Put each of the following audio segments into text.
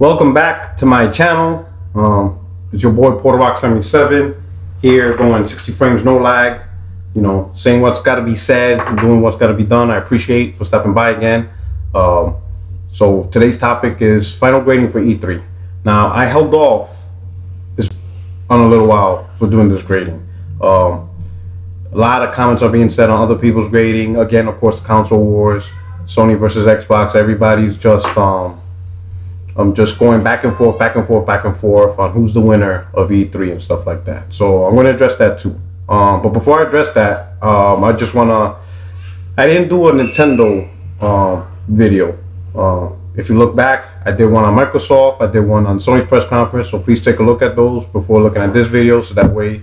Welcome back to my channel. It's your boy PorterRock77 here, going 60 frames, no lag. Saying what's got to be said, doing what's got to be done. I appreciate for stopping by again. So today's topic is final grading for E3. Now I held off this on a little while for doing this grading. A lot of comments are being said on other people's grading. Again, of course, the console wars, Sony versus Xbox. Everybody's just I'm just going back and forth on who's the winner of E3 and stuff like that. So I'm going to address that too. But before I address that, I just want to. I didn't do a Nintendo video. If you look back, I did one on Microsoft. I did one on Sony's press conference. So please take a look at those before looking at this video. So that way,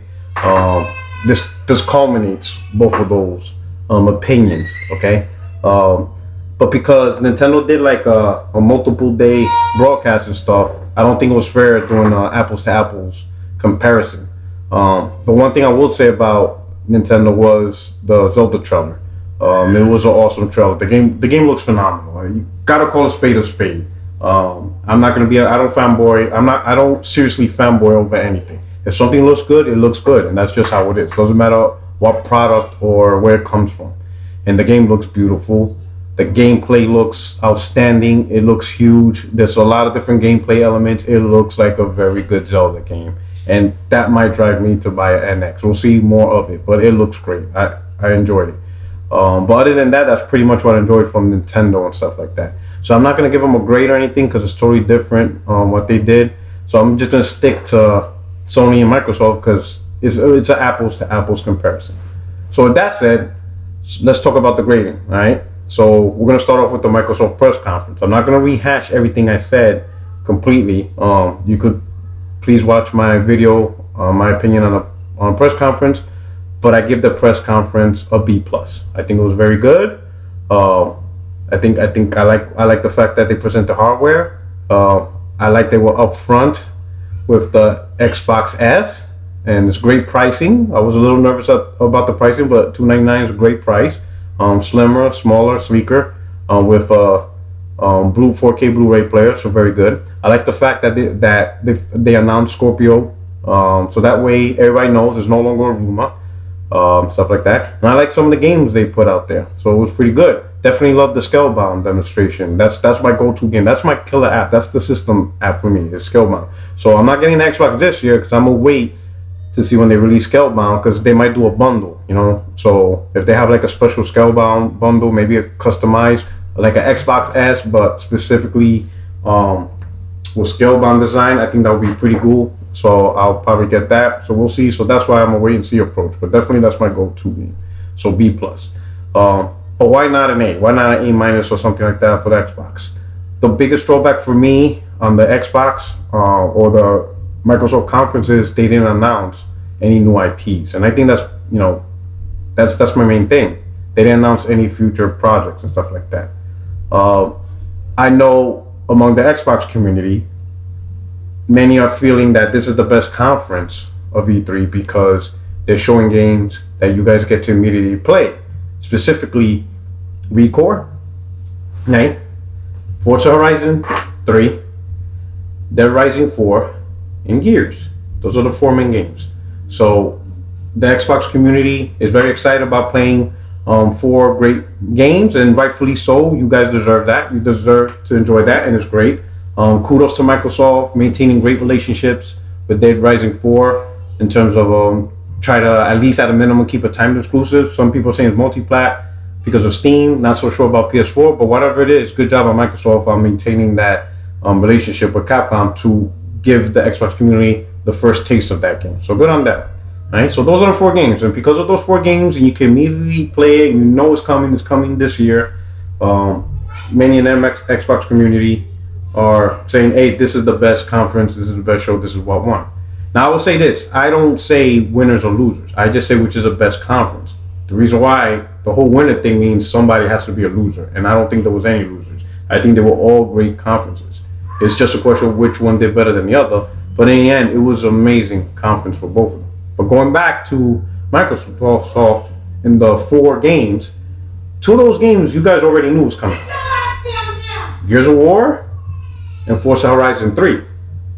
this culminates both of those opinions. Okay. But because Nintendo did like a multiple day broadcast and stuff, I don't think it was fair doing apples to apples comparison. The one thing I will say about Nintendo was the Zelda trailer. It was an awesome trailer. The game looks phenomenal. You gotta call a spade a spade. I'm not gonna be. I don't fanboy. I don't seriously fanboy over anything. If something looks good, it looks good, and that's just how it is. Doesn't matter what product or where it comes from. And the game looks beautiful. The gameplay looks outstanding. It looks huge. There's a lot of different gameplay elements. It looks like a very good Zelda game. And that might drive me to buy an NX. We'll see more of it, but it looks great. I enjoyed it. But other than that, that's pretty much what I enjoyed from Nintendo and stuff like that. So I'm not going to give them a grade or anything because it's totally different what they did. So I'm just going to stick to Sony and Microsoft because it's an apples to apples comparison. So with that said, let's talk about the grading, all right? So we're going to start off with the Microsoft press conference. I'm not going to rehash everything I said completely. You could please watch my video, my opinion on a press conference, but I give the press conference a B+. I think it was very good. I think I like the fact that they present the hardware. I like they were upfront with the Xbox S, and it's great pricing. I was a little nervous about the pricing, but $299 is a great price. Slimmer, smaller, sleeker, with blue 4K Blu-ray player, so very good. I like the fact that they announced Scorpio, so that way everybody knows it's no longer a rumor, stuff like that. And I like some of the games they put out there, so it was pretty good. Definitely love the Scalebound demonstration. That's my go-to game. That's my killer app. That's the system app for me. It's Scalebound. So I'm not getting an Xbox this year because I'm gonna wait to see when they release Scalebound, because they might do a bundle, So if they have like a special Scalebound bundle, maybe a customized, like an Xbox S, but specifically with Scalebound design, I think that would be pretty cool. So I'll probably get that. So we'll see. So that's why I'm a wait and see approach. But definitely that's my go-to game. So B+. But why not an A? Why not an A- or something like that for the Xbox? The biggest drawback for me on the Xbox or the Microsoft conferences, they didn't announce any new IPs, and I think that's that's my main thing. They didn't announce any future projects and stuff like that. I know among the Xbox community, many are feeling that this is the best conference of E3 because they're showing games that you guys get to immediately play, specifically Recore, right? Forza Horizon 3, Dead Rising 4. And Gears. Those are the 4 main games. So the Xbox community is very excited about playing 4 great games, and rightfully so. You guys deserve that. You deserve to enjoy that, and it's great. Kudos to Microsoft maintaining great relationships with Dead Rising 4 in terms of try to at least at a minimum keep a timed exclusive. Some people saying it's multi-plat because of Steam. Not so sure about PS4, but whatever it is, good job on Microsoft on maintaining that relationship with Capcom to give the Xbox community the first taste of that game. So good on that. Right? So those are the 4 games. And because of those 4 games, and you can immediately play it, you know it's coming this year. Many in the Xbox community are saying, hey, this is the best conference, this is the best show, this is what won. Now I will say this, I don't say winners or losers. I just say which is the best conference. The reason why the whole winner thing means somebody has to be a loser. And I don't think there was any losers. I think they were all great conferences. It's just a question of which one did better than the other. But in the end, it was an amazing conference for both of them. But going back to Microsoft in the 4 games, 2 of those games you guys already knew was coming. Gears of War and Forza Horizon 3.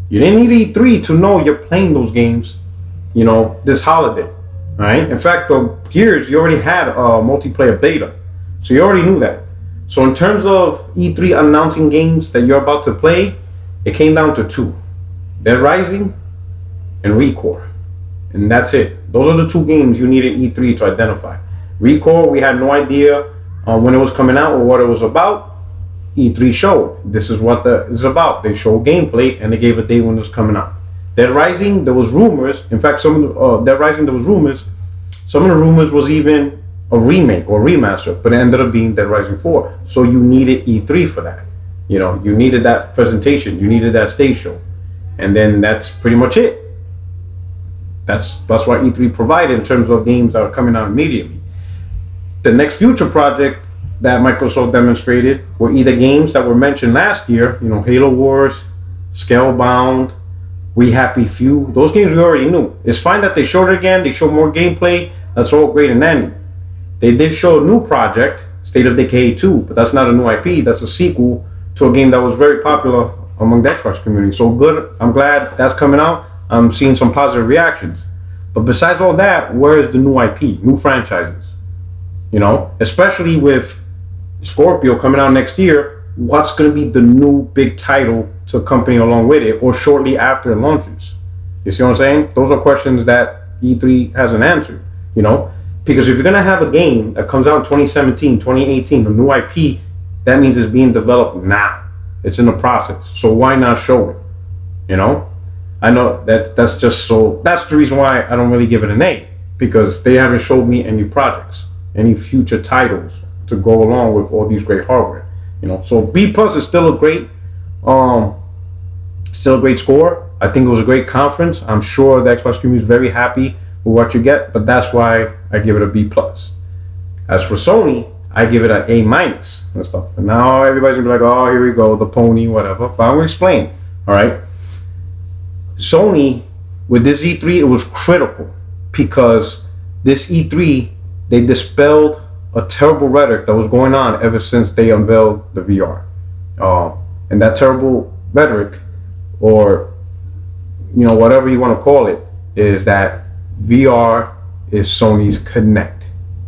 You didn't need E3 to know you're playing those games, this holiday. All right. In fact, the Gears, you already had a multiplayer beta, so you already knew that. So in terms of E3 announcing games that you're about to play, it came down to two: Dead Rising and Recore, and that's it. Those are the two games you needed E3 to identify. Recore, we had no idea when it was coming out or what it was about. E3 showed this is what it's about. They showed gameplay and they gave a date when it was coming out. Dead Rising, there was rumors. In fact, Dead Rising, there was rumors. Some of the rumors was even a remake or remaster, but it ended up being Dead Rising 4. So you needed E3 for that. You needed that presentation. You needed that stage show, and then that's pretty much it. That's what E3 provided in terms of games that are coming out immediately. The next future project that Microsoft demonstrated were either games that were mentioned last year, Halo Wars, Scalebound, We Happy Few. Those games we already knew. It's fine that they showed it again. They showed more gameplay. That's all great and dandy. They did show a new project, State of Decay 2, but that's not a new IP. That's a sequel to a game that was very popular among the Xbox community. So good. I'm glad that's coming out. I'm seeing some positive reactions. But besides all that, where is the new IP, new franchises? Especially with Scorpio coming out next year, what's going to be the new big title to accompany along with it or shortly after it launches? You see what I'm saying? Those are questions that E3 hasn't answered, because if you're going to have a game that comes out in 2017, 2018, a new IP, that means it's being developed now. It's in the process. So why not show it? I know that's just so, that's the reason why I don't really give it an A, because they haven't showed me any projects, any future titles to go along with all these great hardware. So B+ is still a great score. I think it was a great conference. I'm sure the Xbox community is very happy with what you get, but that's why I give it a B+. As for Sony, I give it an A- and stuff. And now everybody's gonna be like, oh, here we go, the pony, whatever. But I'm gonna explain. All right. Sony, with this E3, it was critical because this E3, they dispelled a terrible rhetoric that was going on ever since they unveiled the VR. And that terrible rhetoric, or whatever you want to call it, is that VR is Sony's Connect.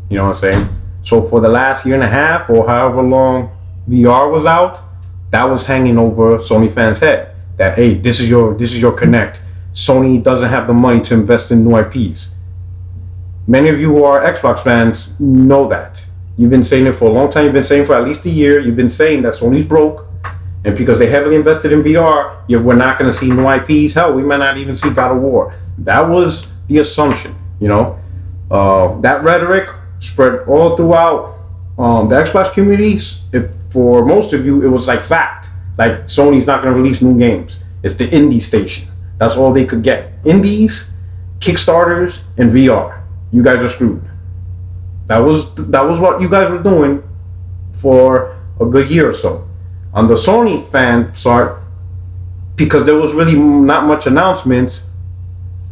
You know what I'm saying? So for the last year and a half, or however long VR was out, that was hanging over Sony fans' head. That, hey, this is your Connect. Sony doesn't have the money to invest in new IPs. Many of you who are Xbox fans know that. You've been saying it for a long time. You've been saying for at least a year. You've been saying that Sony's broke. And because they heavily invested in VR, we're not going to see new IPs. Hell, we might not even see God of War. That was the assumption, That rhetoric spread all throughout the Xbox communities. For most of you, it was like fact. Like, Sony's not going to release new games. It's the indie station. That's all they could get. Indies, Kickstarters, and VR. You guys are screwed. That was what you guys were doing for a good year or so. On the Sony fan side, because there was really not much announcements,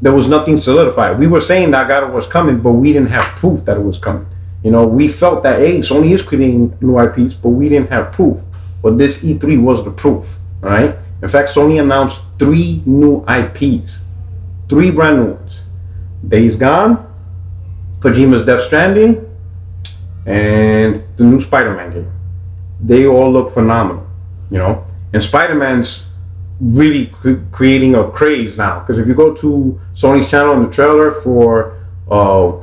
there was nothing solidified. We were saying that God was coming, but we didn't have proof that it was coming. We felt that, hey, Sony is creating new IPs, but we didn't have proof. But this E3 was the proof, all right? In fact, Sony announced 3 new IPs, 3 brand new ones. Days Gone, Kojima's Death Stranding, and the new Spider-Man game. They all look phenomenal, And Spider-Man's really creating a craze now, because if you go to Sony's channel in the trailer for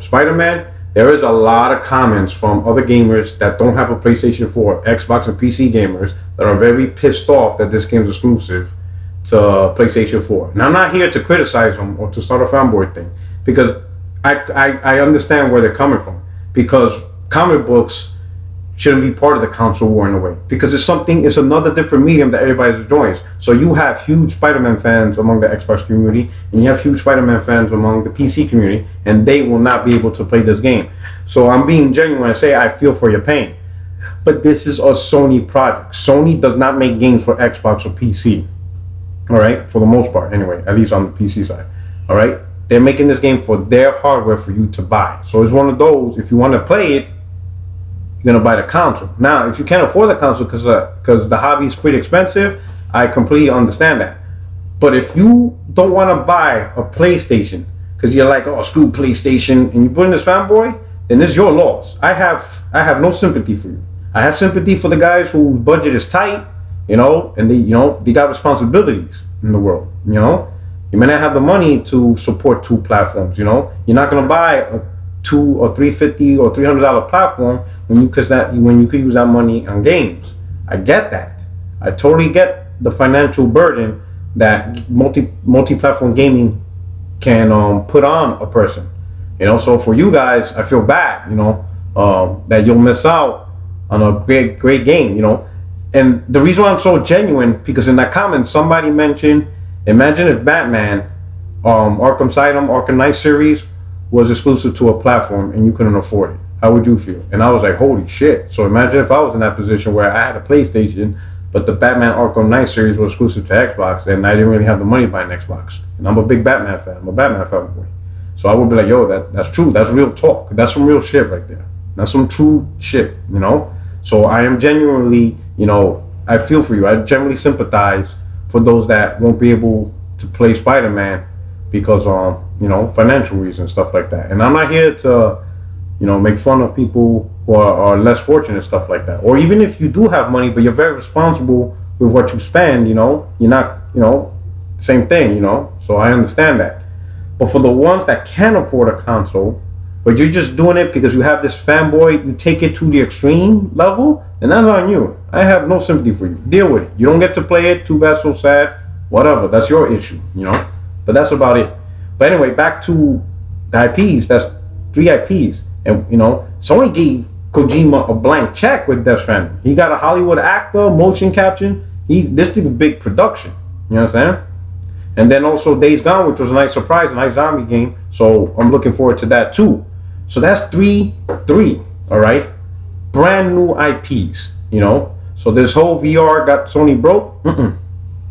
Spider-Man, there is a lot of comments from other gamers that don't have a PlayStation 4, Xbox and PC gamers that are very pissed off that this game's exclusive to PlayStation 4. And I'm not here to criticize them or to start a fanboy thing, because I understand where they're coming from, because comic books shouldn't be part of the console war in a way, because it's another different medium that everybody's enjoying. So you have huge Spider-Man fans among the Xbox community, and you have huge Spider-Man fans among the PC community, and they will not be able to play this game. So I'm being genuine when I say I feel for your pain. But this is a Sony project. Sony does not make games for Xbox or PC. All right, for the most part anyway, at least on the PC side. All right, they're making this game for their hardware for you to buy. So it's one of those, if you want to play it, you're gonna buy the console. Now, if you can't afford the console because the hobby is pretty expensive, I completely understand that. But if you don't want to buy a PlayStation because you're like, oh, screw PlayStation, and you put in this fanboy, then it's your loss. I have no sympathy for you. I have sympathy for the guys whose budget is tight, and they got responsibilities in the world. You may not have the money to support two platforms. You're not gonna buy a $200 or $350 or $300 platform when you could use that money on games. I get that. I totally get the financial burden that multi-platform gaming can put on a person. So for you guys, I feel bad. That you'll miss out on a great game. And the reason why I'm so genuine, because in that comment somebody mentioned, imagine if Batman, Arkham Asylum, Arkham Knight series was exclusive to a platform and you couldn't afford it. How would you feel? And I was like, holy shit. So imagine if I was in that position where I had a PlayStation, but the Batman Arkham Knight series was exclusive to Xbox, and I didn't really have the money to buy an Xbox. And I'm a big Batman fan. I'm a Batman fanboy. So I would be like, yo, that's true. That's real talk. That's some real shit right there. That's some true shit, So I am genuinely, I feel for you. I genuinely sympathize for those that won't be able to play Spider-Man because, financial reasons, stuff like that. And I'm not here to, make fun of people who are less fortunate, stuff like that. Or even if you do have money, but you're very responsible with what you spend, you're not, same thing, So I understand that. But for the ones that can afford a console, but you're just doing it because you have this fanboy, you take it to the extreme level, and that's on you. I have no sympathy for you. Deal with it. You don't get to play it. Too bad, so sad. Whatever. That's your issue, But that's about it. But anyway, back to the IPs. That's 3 IPs. And, Sony gave Kojima a blank check with Death Stranding. He got a Hollywood actor, motion caption. This is a big production. You understand? And then also Days Gone, which was a nice surprise, a nice zombie game. So I'm looking forward to that too. So that's three, all right? Brand new IPs, So this whole VR got Sony broke.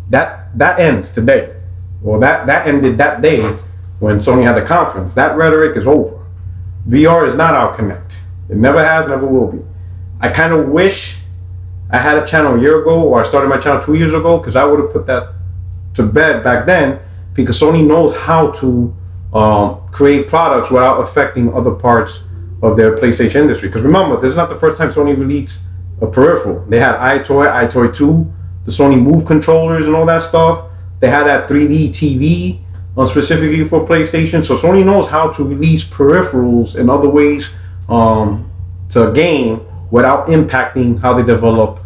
That ends today. Well, that ended that day when Sony had the conference. That rhetoric is over. VR is not our Connect. It never has, never will be. I kind of wish I had a channel a year ago, or I started my channel 2 years ago, because I would have put that to bed back then, because Sony knows how to create products without affecting other parts of their PlayStation industry. Because remember, this is not the first time Sony released a peripheral. They had iToy 2, the Sony Move controllers and all that stuff. They had that 3D TV specifically for PlayStation. So Sony knows how to release peripherals in other ways to a game without impacting how they develop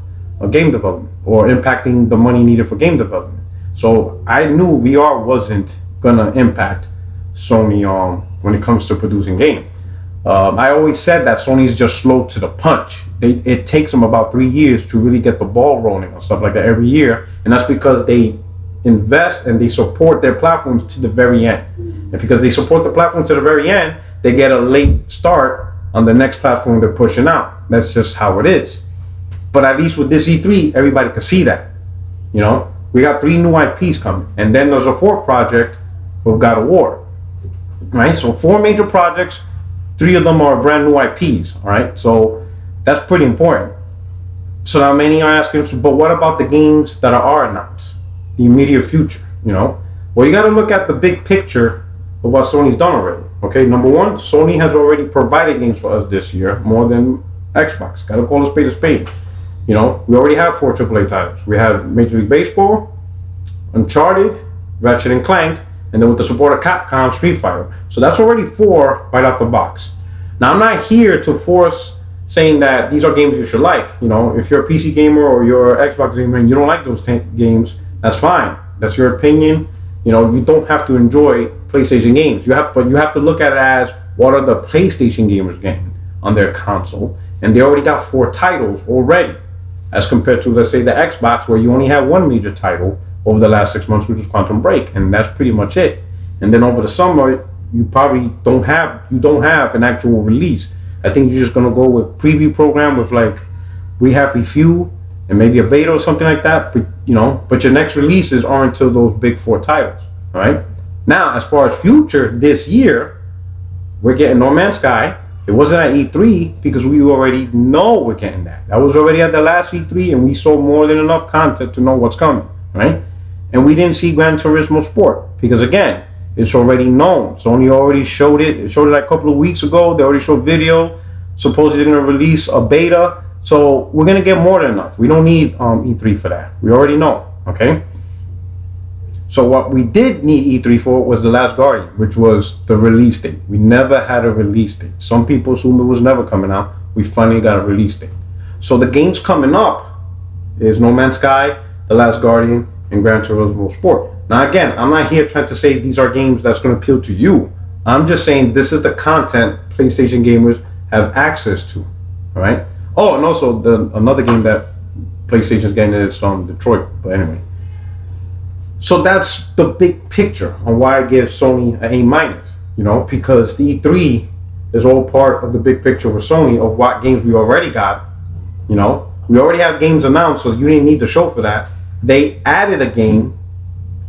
game development or impacting the money needed for game development. So I knew VR wasn't gonna impact Sony when it comes to producing games. I always said that Sony's just slow to the punch. It takes them about 3 years to really get the ball rolling and stuff like that every year, and that's because they invest and they support their platforms to the very end. And because they support the platform to the very end, they get a late start on the next platform they're pushing out. That's just how it is. But at least with this E3, everybody can see that. We got 3 new IPs coming, and then there's a 4th project with God of War. Right? So 4 major projects, 3 of them are brand new IPs. All right, so that's pretty important. So now many are asking, but what about the games that are announced, the immediate future? Well, you got to look at the big picture of what Sony's done already. Okay, number one, Sony has already provided games for us this year more than Xbox. Got to call a spade a spade. We already have 4 AAA titles. We have Major League Baseball, Uncharted, Ratchet and Clank, and then with the support of Capcom, Street Fighter. So that's already 4 right out the box. Now, I'm not here to force saying that these are games you should like. If you're a PC gamer or you're an Xbox gamer and you don't like those games, that's fine. That's your opinion. You don't have to enjoy PlayStation games. But you have to look at it as, what are the PlayStation gamers getting on their console? And they already got 4 titles already, as compared to, let's say, the Xbox, where you only have 1 major title over the last 6 months, which is Quantum Break, and that's pretty much it. And then over the summer, you probably don't have an actual release. I think you're just gonna go with preview program with like We Happy Few and maybe a beta or something like that. But your next releases aren't until those big 4 titles. All right. Now, as far as future this year, we're getting No Man's Sky. It wasn't at E3 because we already know we're getting that. That was already at the last E3, and we saw more than enough content to know what's coming. right? And we didn't see Gran Turismo Sport because, again, it's already known. Sony already showed it. It showed it like a couple of weeks ago. They already showed video. Supposedly they're going to release a beta. So we're going to get more than enough. We don't need E3 for that. We already know, okay? So what we did need E3 for was The Last Guardian, which was the release date. We never had a release date. Some people assumed it was never coming out. We finally got a release date. So the games coming up is No Man's Sky, The Last Guardian, and Gran Turismo Sport. Now again, I'm not here trying to say these are games that's going to appeal to you. I'm just saying this is the content PlayStation gamers have access to, all right? Oh, and also another game that PlayStation's getting is Detroit, but anyway. So that's the big picture on why I give Sony an A-, because the E3 is all part of the big picture with Sony of what games we already got, We already have games announced, so you didn't need the show for that. They added a game,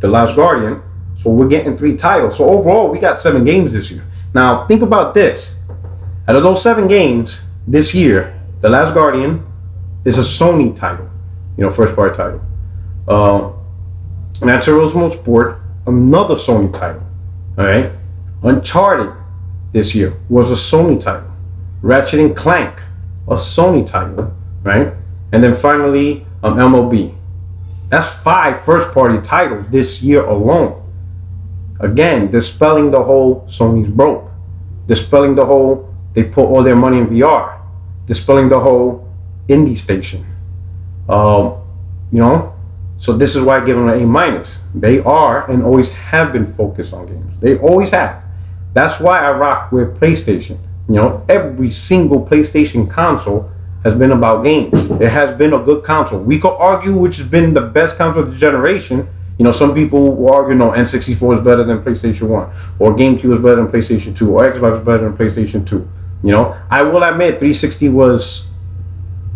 The Last Guardian, so we're getting 3 titles. So overall, we got 7 games this year. Now, think about this. Out of those 7 games this year, The Last Guardian is a Sony title, first party title. Gran Turismo Sport, another Sony title, all right? Uncharted this year was a Sony title. Ratchet and Clank, a Sony title, right? And then finally, MLB. That's 5 first-party titles this year alone. Again, dispelling the whole Sony's broke. Dispelling the whole they put all their money in VR. Dispelling the whole indie station. So this is why I give them an A-. They are and always have been focused on games. They always have. That's why I rock with PlayStation. Every single PlayStation console has been about games. It has been a good console. We could argue which has been the best console of the generation. Some people will argue, no, N64 is better than PlayStation 1, or GameCube is better than PlayStation 2, or Xbox is better than PlayStation 2. I will admit 360 was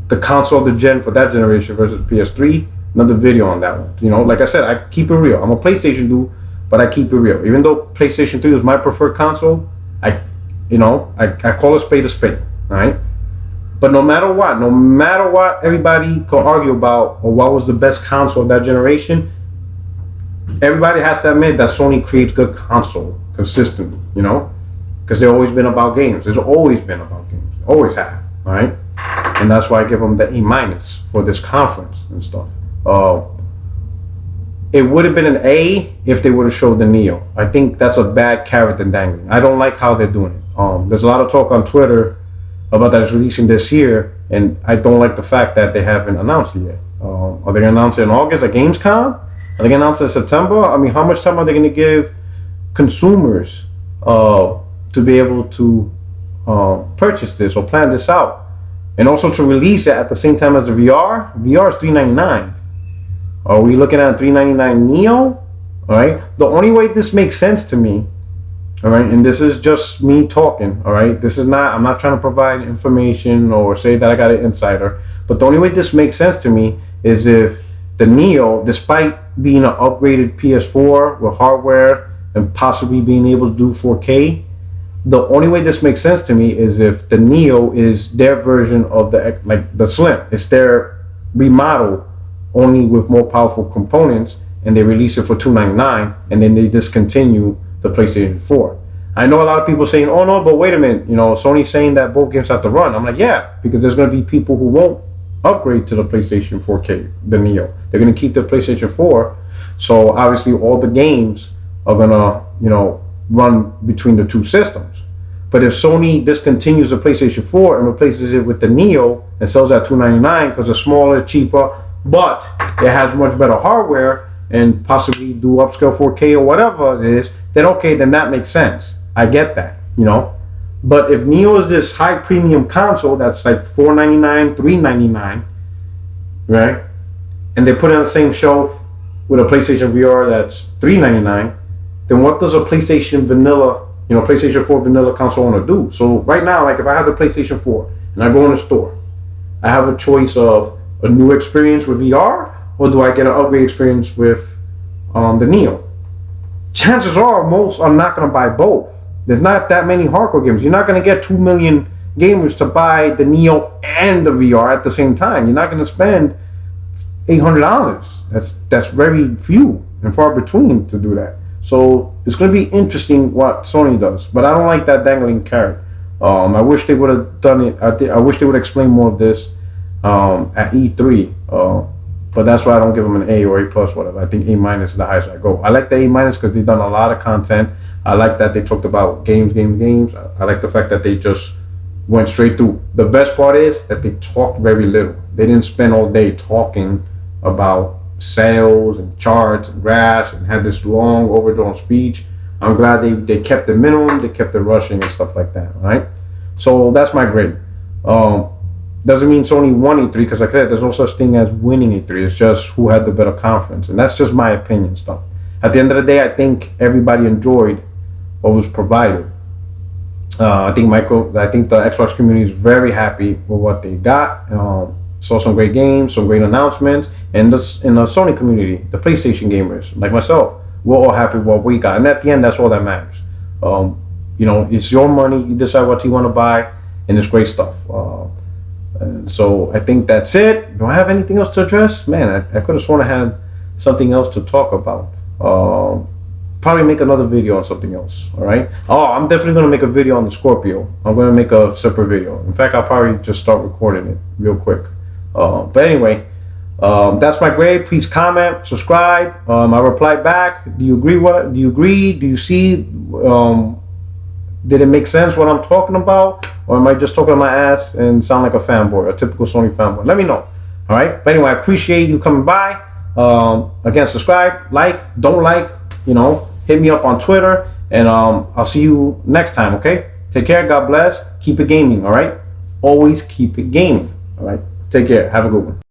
the console of the gen for that generation versus PS3. Another video on that one. Like I said, I keep it real. I'm a PlayStation dude, but I keep it real. Even though PlayStation 3 is my preferred console, I call a spade, all right? But no matter what everybody can argue about, or what was the best console of that generation, everybody has to admit that Sony creates good console consistently, because they've always been about games. There's always been about games. Always have, all right? And that's why I give them the A- for this conference and stuff. It would have been an A if they would have showed the Neo. I think that's a bad carrot they're dangling. I don't like how they're doing it. There's a lot of talk on Twitter about that it's releasing this year, and I don't like the fact that they haven't announced it yet. Are they going to announce it in August at Gamescom? Are they going to announce it in September? I mean, how much time are they going to give consumers to be able to purchase this or plan this out? And also to release it at the same time as the VR? VR is $399. Are we looking at $399 Neo? All right. The only way this makes sense to me, all right, and this is just me talking, all right. I'm not trying to provide information or say that I got an insider, but the only way this makes sense to me is if the Neo, despite being an upgraded PS4 with hardware and possibly being able to do 4K, the only way this makes sense to me is if the Neo is their version of the Slim. It's their remodel, only with more powerful components, and they release it for $299, and then they discontinue the PlayStation 4. I know a lot of people saying, oh no, but wait a minute, Sony's saying that both games have to run. I'm like, yeah, because there's going to be people who won't upgrade to the PlayStation 4K, the Neo. They're going to keep the PlayStation 4, so obviously all the games are going to, run between the two systems. But if Sony discontinues the PlayStation 4 and replaces it with the Neo and sells at $299 because it's smaller, cheaper, but it has much better hardware and possibly do upscale 4K or whatever it is, then okay, then that makes sense. I get that, But if Neo is this high premium console that's like $499, $399, right? And they put it on the same shelf with a PlayStation VR that's $399, then what does a PlayStation vanilla, PlayStation 4 vanilla console want to do? So right now, like if I have the PlayStation 4 and I go in the store, I have a choice of a new experience with VR, or do I get an upgrade experience with the Neo? Chances are most are not going to buy both. There's not that many hardcore gamers. You're not going to get 2 million gamers to buy the Neo and the VR at the same time. You're not going to spend $800. That's very few and far between to do that. So it's going to be interesting what Sony does, but I don't like that dangling carrot. I wish they would have done it. I wish they would explain more of this at E3. But that's why I don't give them an A or A plus, whatever. I think A minus is the highest I go. I like the A minus because they've done a lot of content. I like that they talked about games. I like the fact that they just went straight through. The best part is that they talked very little. They didn't spend all day talking about sales and charts and graphs and had this long overdrawn speech. I'm glad they kept it minimum. They kept it rushing and stuff like that. Right. So that's my grade. Doesn't mean Sony won E3 because, like I said, there's no such thing as winning E3. It's just who had the better conference, and that's just my opinion stuff. At the end of the day, I think everybody enjoyed what was provided. I think the Xbox community is very happy with what they got. Saw some great games, some great announcements, and in the Sony community, the PlayStation gamers like myself, we're all happy with what we got. And at the end, that's all that matters. It's your money. You decide what you want to buy, and it's great stuff. And so I think that's it. Do I have anything else to address? Man, I could have sworn I had something else to talk about. Probably make another video on something else. All right. Oh, I'm definitely going to make a video on the Scorpio. I'm going to make a separate video. In fact, I'll probably just start recording it real quick. But anyway, that's my grade. Please comment, subscribe. I reply back. Do you agree? Do you agree? Do you see? Did it make sense what I'm talking about? Or am I just talking my ass and sound like a fanboy, a typical Sony fanboy? Let me know. All right. But anyway, I appreciate you coming by. Again, subscribe, like, don't like, hit me up on Twitter, and I'll see you next time. Okay. Take care. God bless. Keep it gaming. All right. Always keep it gaming. All right. Take care. Have a good one.